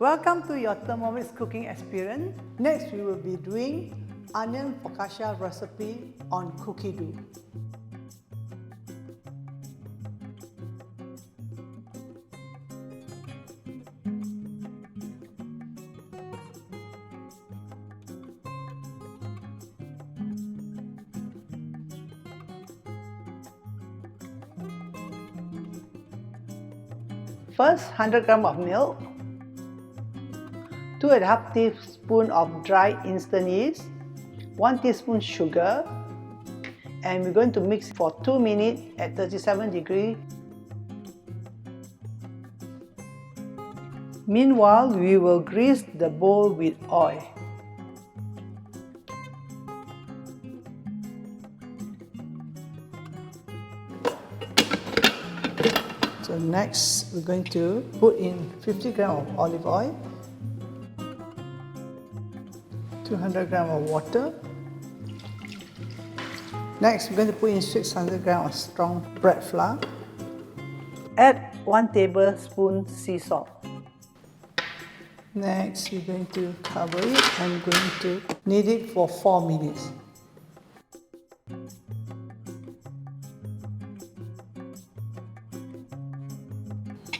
Welcome to your Thermomix Cooking Experience. Next, we will be doing Onion Focaccia recipe on cookie dough. First, 100 grams of milk, 2.5 teaspoons of dry instant yeast, 1 teaspoon sugar, and we're going to mix for 2 minutes at 37 degrees. Meanwhile, we will grease the bowl with oil. So next, we're going to put in 50 grams of olive oil, 200 grams of water. Next, we're going to put in 600 grams of strong bread flour. Add 1 tablespoon sea salt. Next, we're going to cover it and going to knead it for 4 minutes.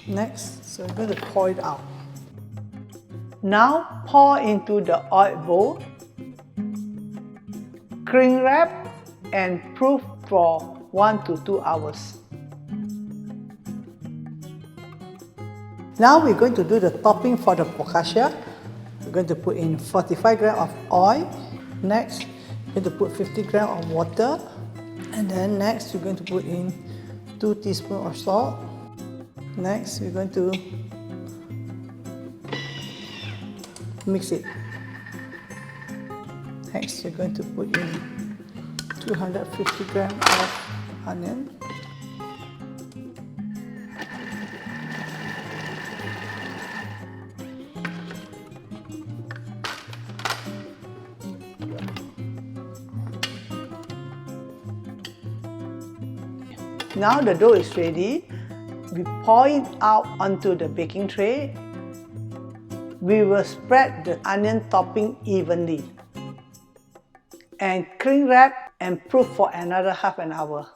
Next, so we're going to pour it out. Now pour into the oil bowl, cling wrap and proof for 1 to 2 hours. Now we're going to do the topping for the focaccia. We're going to put in 45 grams of oil. Next, we're going to put 50 grams of water. And then next, we're going to put in 2 teaspoons of salt. Next, we're going to mix it. Next, we're going to put in 250 grams of onion. Now the dough is ready. We pour it out onto the baking tray. We will spread the onion topping evenly and cling wrap and proof for another half an hour.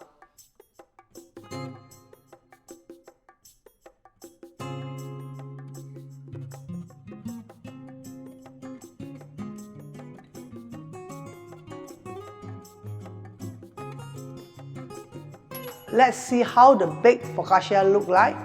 Let's see how the baked focaccia look like.